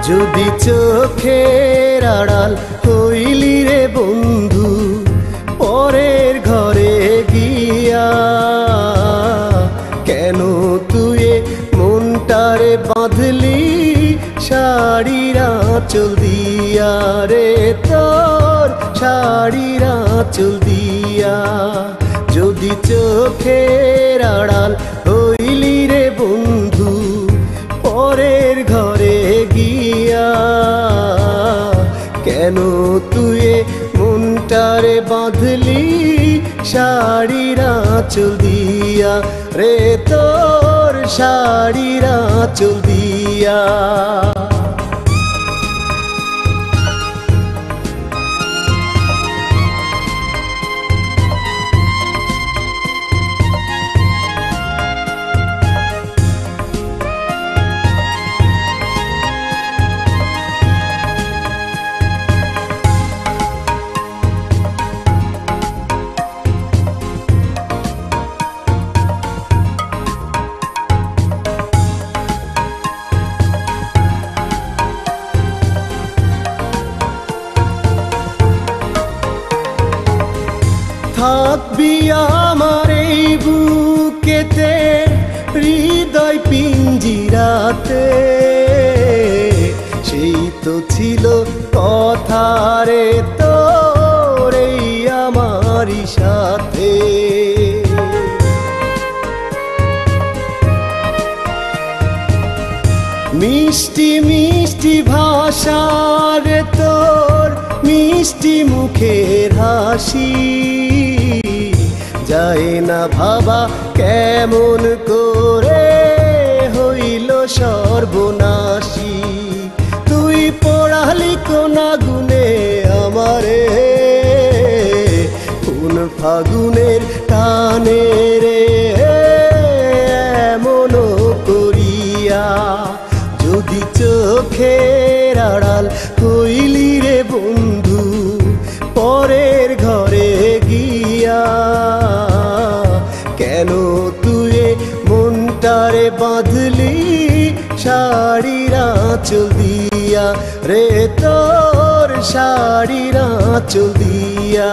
যদি চোখের আড়াল হইলি রে বন্ধু পরের ঘরে গিয়া, কেন তুই মনটারে বাঁধলি শাড়ির আঁচল দিয়া রে, তোর শাড়ির আঁচল দিয়া। যদি চোখের আড়াল হইলি রে বন্ধু পরের ঘরে গিয়া, কেন তুই মনটারে বাঁধলি শাড়ির আঁচল দিয়া রে, তোর শাড়ির আঁচল দিয়া। থাকবি আমার এই বুকেতে হৃদয় পিঞ্জিরাতে, সেই তো ছিল কথা রে তোর এই আমারই সাথে। মিষ্টি মিষ্টি ভাষা রে তোর মিষ্টি মুখের হাসি, যায় না ভাবা কেমন করে হইল সর্বনাশী। তুই পড়ালি কোন গুণে আমারে, কোন ফাগুনের টানে রে এমন করিয়া। যদি চোখের আড়াল হইলি রে বন্ধু পরের ঘরে গিয়া, কেন তুই মনটারে বাঁধলি শাড়ির আঁচল দিয়া রে, তোর শাড়ির আঁচল দিয়া।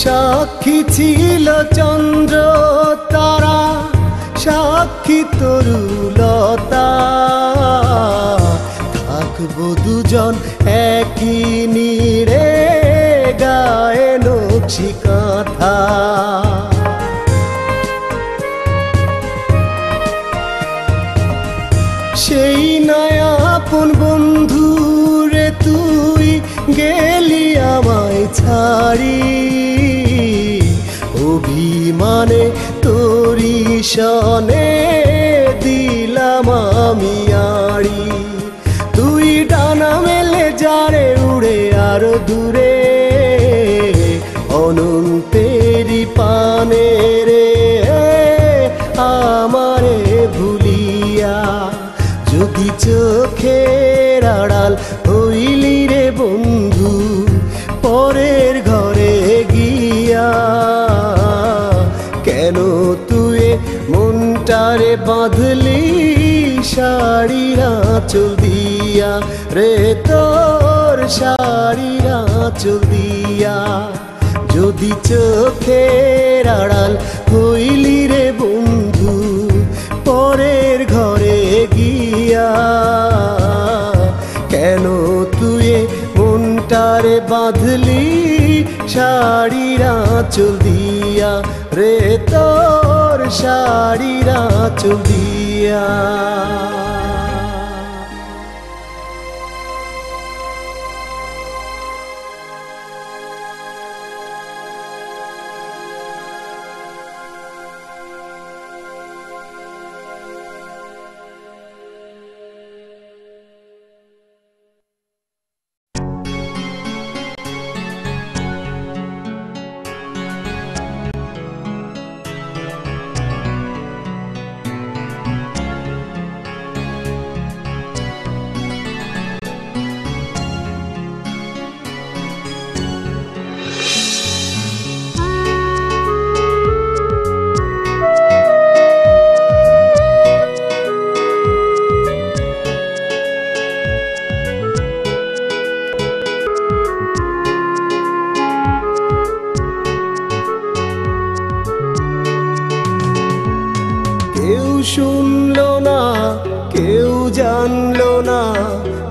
সাক্ষী ছিল চন্দ্র তারা, সাক্ষী তরুলতা, থাকবো দুজন একই নীড়ে গায়ে নকশি কাঁথা। সেই নয়া আপন বন্ধু রে তুই গেলি আমায় ছাড়ি, অভিমানে তোরি সনে দিলাম আমি আড়ি। তুই ডানা মেলে যারে উড়ে আরো দূরে অনন্তেরি পানে রে আমারে ভুলিয়া। যদি চোখের আড়াল হইলি রে বন্ধু পরের ঘরে গিয়া, কেন তুই মনটারে বাঁধলি শাড়ির আঁচল দিয়া রে, তোর শাড়ির আঁচল দিয়া। যদি চোখের আড়াল হইলি রে বন্ধু পরের ঘরে গিয়া, কেন তুই মনটারে বাঁধলি শাড়ির আঁচল দিয়া রে তোর শাড়ির আঁচল দিয়া। কেউ শুনলো না, কেউ জানলো না,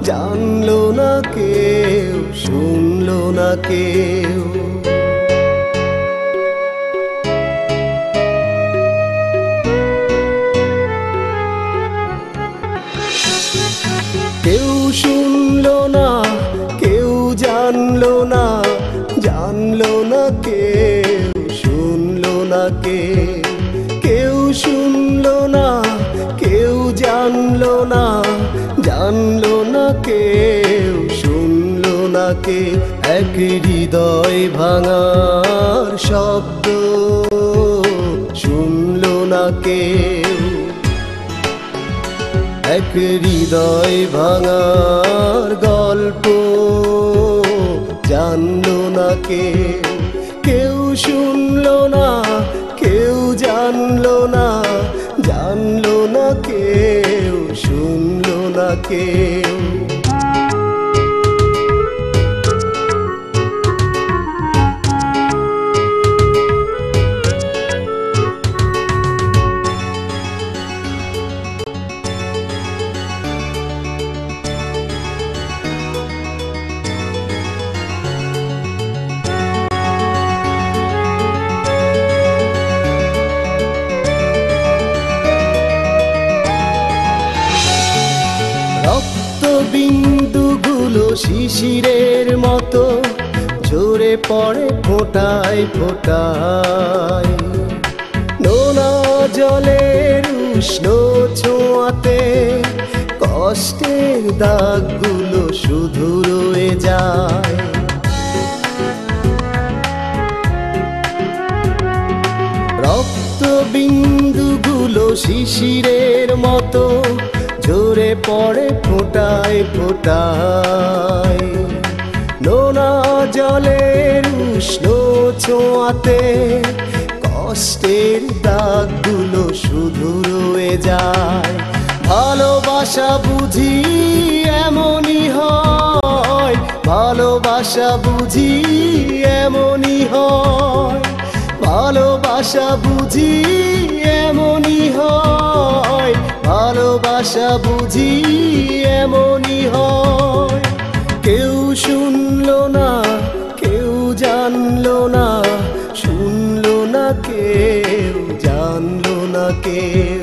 জানলো না কেউ, শুনলো না কেউ। কেউ শুনলো না, কেউ জানলো না, জানলো না কেউ, শুনলো না কেউ। কেউ শুনলো না, কেউ জানলো না, জানলো না কেউ, শুনলো না কেউ। এক হৃদয় ভাঙার শব্দ শুনলো না কেউ, এক হৃদয় ভাঙার গল্প জানলো না কেউ। কেউ শুনলো না, কেউ জানলো না, জানলো না কেউ, শুনলো না কেউ। বিন্দুগুলো শিশিরের মতো ঝরে পড়ে ফোঁটায় ফোঁটায়, নোনা জলের উষ্ণ ছোঁয়াতে কষ্টের দাগগুলো শুধু রয়ে যায়। রক্ত বিন্দুগুলো শিশিরের মতো ঝরে পড়ে ফোঁটায় ফোঁটায়, নোনা জলের উষ্ণ ছোঁয়াতে কষ্টের দাগগুলো শুধু রয়ে যায়। ভালোবাসা বুঝি এমনই হয়, ভালোবাসা বুঝি এমনই হয়, ভালোবাসা বুঝি এমনই হয়, ভালোবাসা বুঝি এমনই হয়। কেউ শুনলো না, কেউ জানলো না, শুনলো না কেউ, জানলো না কেউ।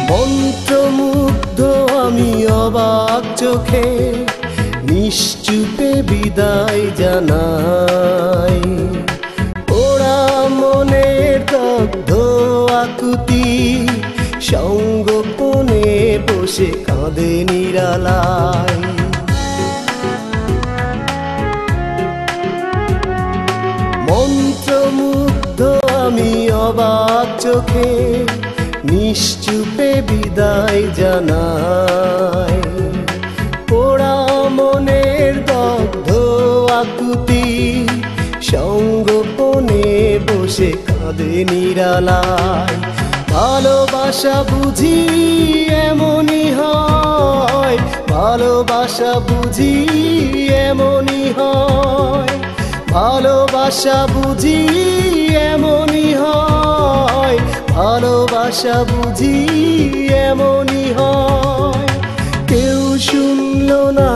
মন্ত্রমুগ্ধ আমি অবাক চোখে নিশ্চুপে বিদায় জানাই। ওরা মনের দগ্ধ আকুতি সঙ্গোপনে বসে কাঁদে নিরালায়। মন্ত্রমুগ্ধ আমি অবাক চোখে নিশ্চুপে বিদায় জানাই। পোড়া মনের দগ্ধ আকুতি সঙ্গোপনে বসে কাঁদে নিরালায়। ভালোবাসা বুঝি এমনই হয়, ভালোবাসা বুঝি এমনই হয়, ভালোবাসা বুঝি এমনই হয়, ভালোবাসা বুঝি এমনই হয়। কেউ শুনলো না,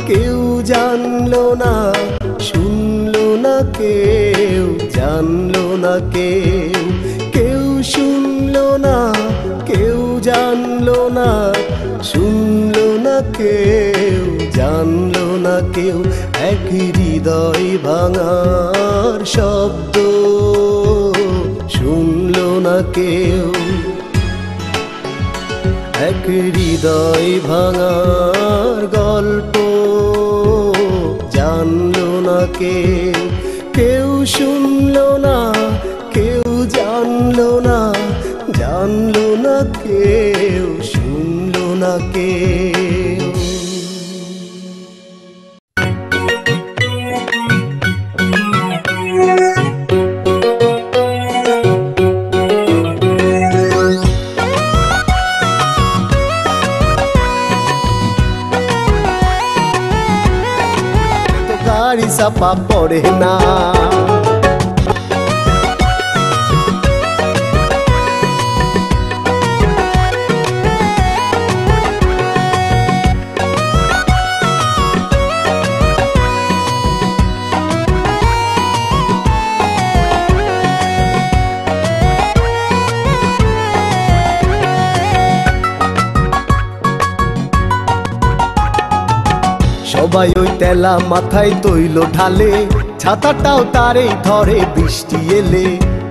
কেউ জানলো না, শুনলো না কেউ, জানলো না কেউ। কেউ শুনলো না, কেউ জানলো না, শুনলো না কেউ, জানলো না কেউ। এক হৃদয় ভাঙার শব্দ শুনলো না কেউ, এক হৃদয় ভাঙার গল্প জানলো না কেউ। কেউ শুনলো না, কেউ জানলো না, জানলো না কেউ, শুনলো না কেউ। গাড়ি চাপা পড়ে না, সবাই ওই তেলা মাথায় তৈল ঢালে, ছাতাটাও তারেই ধরে বৃষ্টি এলে।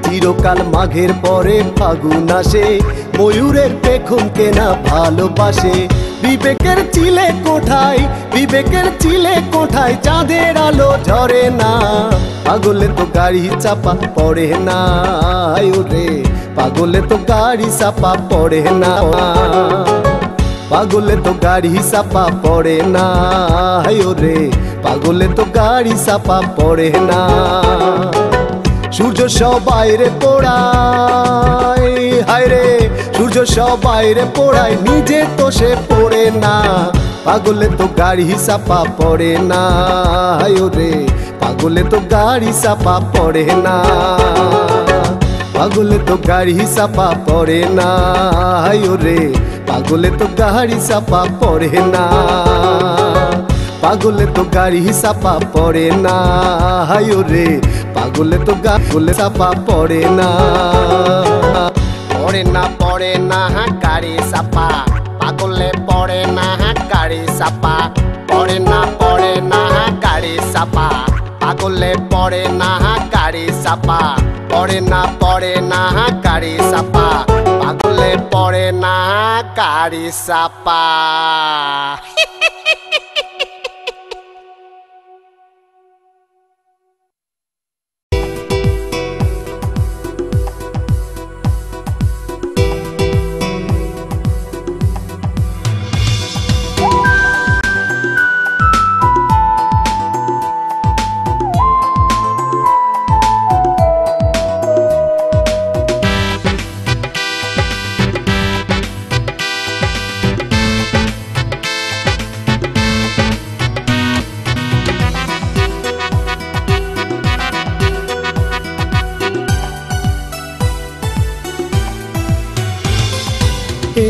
চিরকাল মাঘের পরে ফাগুন আসে, ময়ূরের পেখম কেনা ভালোবাসে। বিবেকের চিলে কোঠায়, বিবেকের চিলে কোঠায় চাঁদের আলো ঝরে না। পাগলে তো গাড়ি চাপা পড়ে না, ওরে পাগলে তো গাড়ি চাপা পড়ে না, পাগলে তো গাড়ি চাপা পড়ে না, ওরে পাগলে তো গাড়ি চাপা পড়ে না। সূর্য সবাইরে পোড়ায়, হায় রে সূর্য সবাইরে পোড়ায়, নিজে তো সে পড়ে না। পাগলে তো গাড়ি চাপা পড়ে না, ওরে পাগলে তো গাড়ি চাপা পড়ে না, পাগলে তো গাড়ি চাপা পড়ে না, ওরে পাগলে তো গাড়ি চাপা পড়ে না, পাগলে তো গাড়ি চাপা পড়ে না, ওরে পাগলে তো গাগলে চাপা পড়ে না। পড়ে না, পড়ে না গাড়ি চাপা, পাগলে পড়ে না গাড়ি চাপা, পড়ে না, পড়ে না গাড়ি চাপা, পাগলে পড়ে না গাড়ি চাপা, পড়ে না, পড়ে না গাড়ি চাপা, পাগলে পড়ে না গাড়ি চাপা।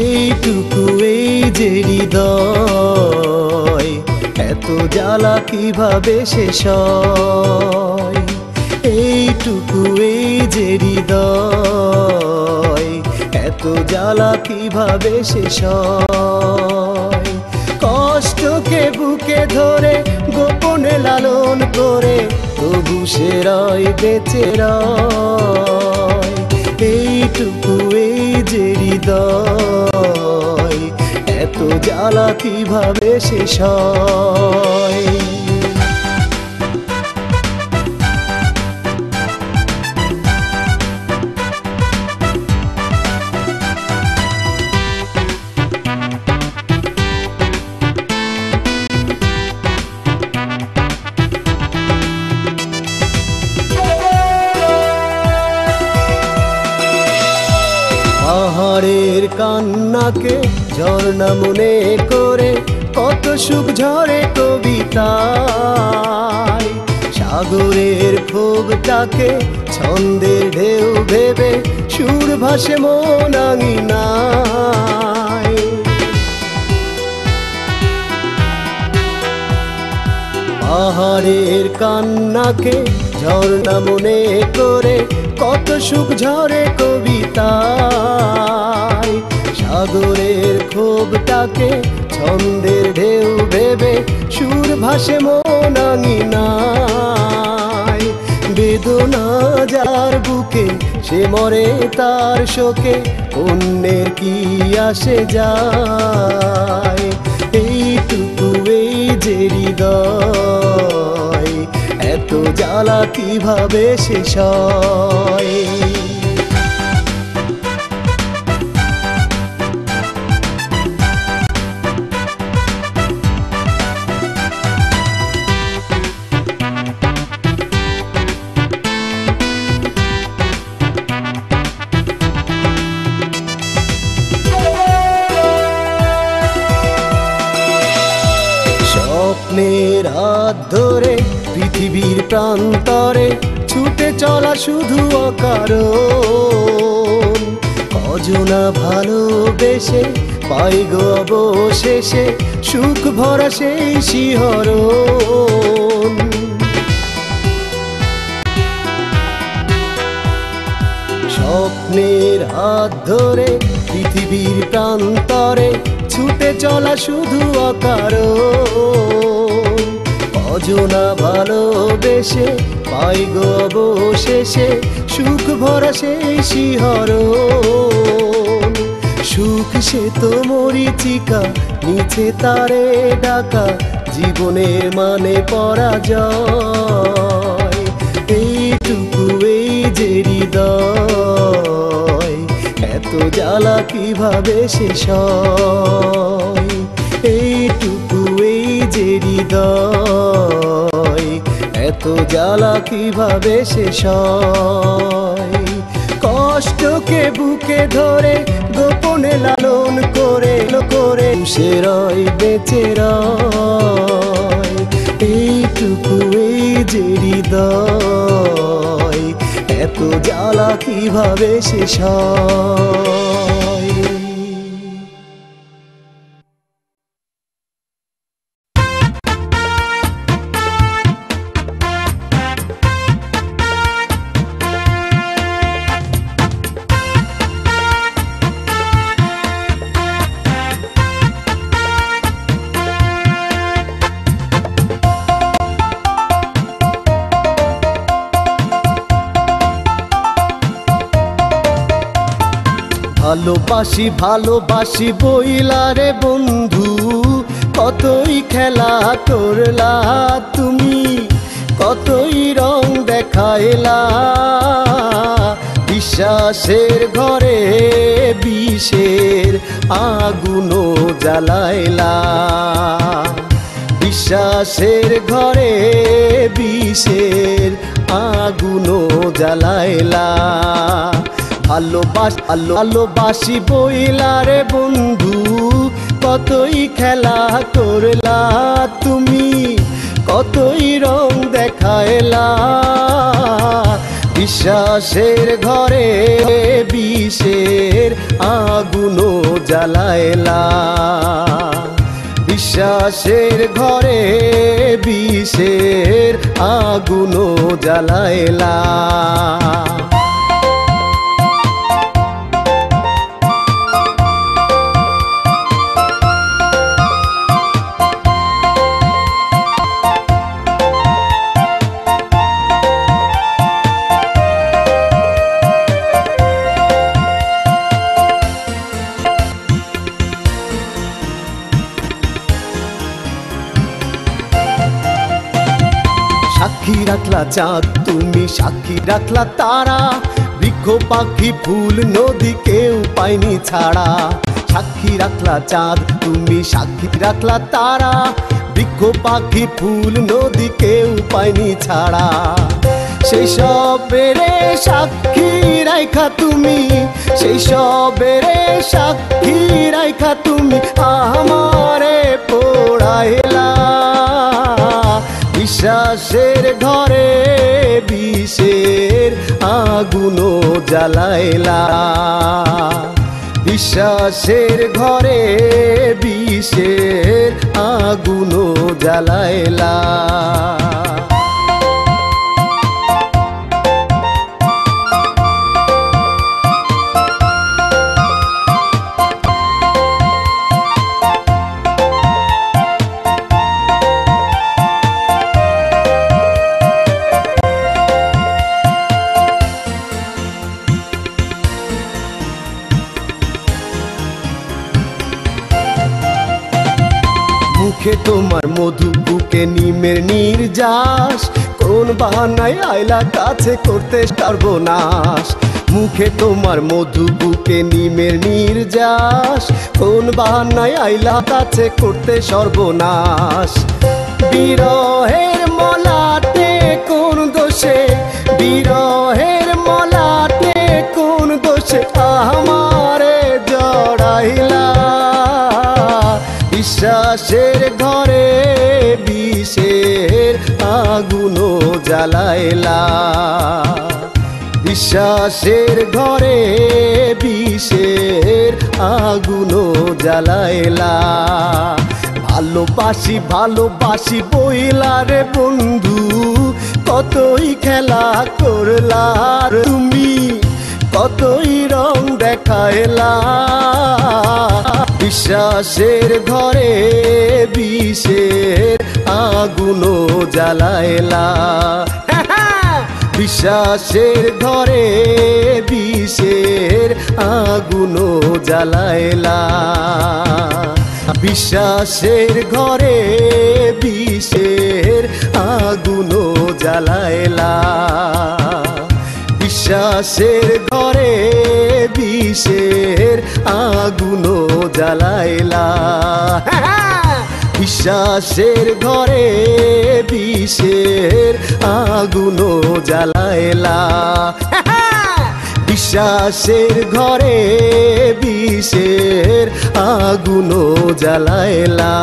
এইটুকু এই যে হৃদয়, এত জ্বালা কিভাবে শেষ হয়? এইটুকু এই যে হৃদয়, এত জ্বালা কিভাবে শেষ হয়? কষ্টকে বুকে ধরে গোপনে লালন করে তবু সে রয় বেঁচে রয়। এইটুকু এই যে হৃদয়, এত জ্বালা কিভাবে শেষ হয়? পাহাড়ের কান্নাকে ঝর্ণা মনে করে কত সুখ ঝরে কবিতায়, সাগরের ক্ষোভটাকে ছন্দের ঢেউ ভেবে সুর ভাসে মন আঙিনায়। পাহাড়ের কান্নাকে ঝর্ণা মনে করে কত সুখ ঝরে কবিতায়, সাগরের ক্ষোভটাকে ছন্দের ঢেউ ভেবে সুর ভাসে মন আঙিনায়। বেদনা যার বুকে সে মরে তার শোকে, অন্যের কি আসে যায়। এইটুকু এই যে হৃদয়, এত জ্বালা কিভাবে শেষ হয়। স্বপ্নের হাত ধরে পৃথিবীর প্রান্তরে ছুটে চলা শুধু অকারণ, কজনা ভালোবেসে পাই গো অবশেষে সুখ ভরা সেই শিহরণ। স্বপ্নের হাত ধরে পৃথিবীর প্রান্তরে ছুটে চলা শুধু অকারণ, কজনা ভালোবেসে পাই গো অবশেষে সুখ ভরা সেই শিহরণ। সুখ সে তো মরীচিকা, নিচে তারে ডাকা, জীবনের মানে পরাজয়। এইটুকু এই যে হৃদয়, এত জ্বালা কিভাবে শেষ হয়। এইটুকু এই যে হৃদয়, এত জ্বালা কিভাবে শেষ হয়। কষ্টকে বুকে ধরে গোপনে লালন করে করে সে রয় বেঁচে রয়। এইটুকু এই যে হৃদয়, এত জ্বালা কিভাবে শেষ হয়। ভালোবাসি ভালোবাসি বইলা রে বন্ধু, কতই খেলা করলা তুমি, কতই রং দেখাইলা, বিশ্বাসের ঘরে বিষের আগুনও জ্বালাইলা। বিশ্বাসের ঘরে বিষের আগুনও জ্বালাইলা। ভালোবাসি বইলা রে বন্ধু, কতই খেলা করলা তুমি, কতই রং দেখাইলা, বিশ্বাসের ঘরে বিষের আগুনও জ্বালাইলা। বিশ্বাসের ঘরে বিষের আগুনও জ্বালাইলা। সাক্ষী রাখলা চাঁদ তুমি, সাক্ষী রাখলা তারা, বৃক্ষ পাখি ফুল নদী কেউ পায়নি ছাড়া। সাক্ষী রাখলা চাঁদ তুমি, সাক্ষী রাখলা তারা, বৃক্ষ পাখি ফুল নদী কেউ পায়নি ছাড়া। সেই সবের সাক্ষী রাখা তুমি সেই সবের সাক্ষী রাইখা তুমি আমারে পোড়াইলা, বিশ্বাসের ঘরে বিষের আগুনও জ্বালাইলা, বিশ্বাসের ঘরে বিষের আগুনও জ্বালাইলা। মুখে তোমার মধু, বুকে নিমের নির্যাস, কোন বাহানায় আইলা কাছে করতে সর্বনাশ। মুখে তোমার মধু, বুকে নিমের নির্যাস, কোন বাহানায় আইলা কাছে করতে সর্বনাশ। বিরহের মলাতে কোন দোষে, বিরহের মলাতে কোন দোষে আমারে জড়াইলা, বিশ্বাসের ঘরে বিষের আগুনও জ্বালাইলা, বিশ্বাসের ঘরে বিষের আগুনও জ্বালাইলা। ভালোবাসি ভালোবাসি বইলা রে বন্ধু, কতই খেলা করলা তুমি, কতই রং দেখাইলা, বিশ্বাসের ঘরে বিষের আগুনও জ্বালাইলা, বিশ্বাসের ঘরে বিষের আগুনও জ্বালাইলা, বিশ্বাসের ঘরে বিষের আগুনও জ্বালাইলা, বিশ্বাসের ঘরে বিষের আগুনও জ্বালাইলা, বিশ্বাসের ঘরে বিষের আগুনও জ্বালাইলা, বিশ্বাসের ঘরে বিষের আগুনও জ্বালাইলা।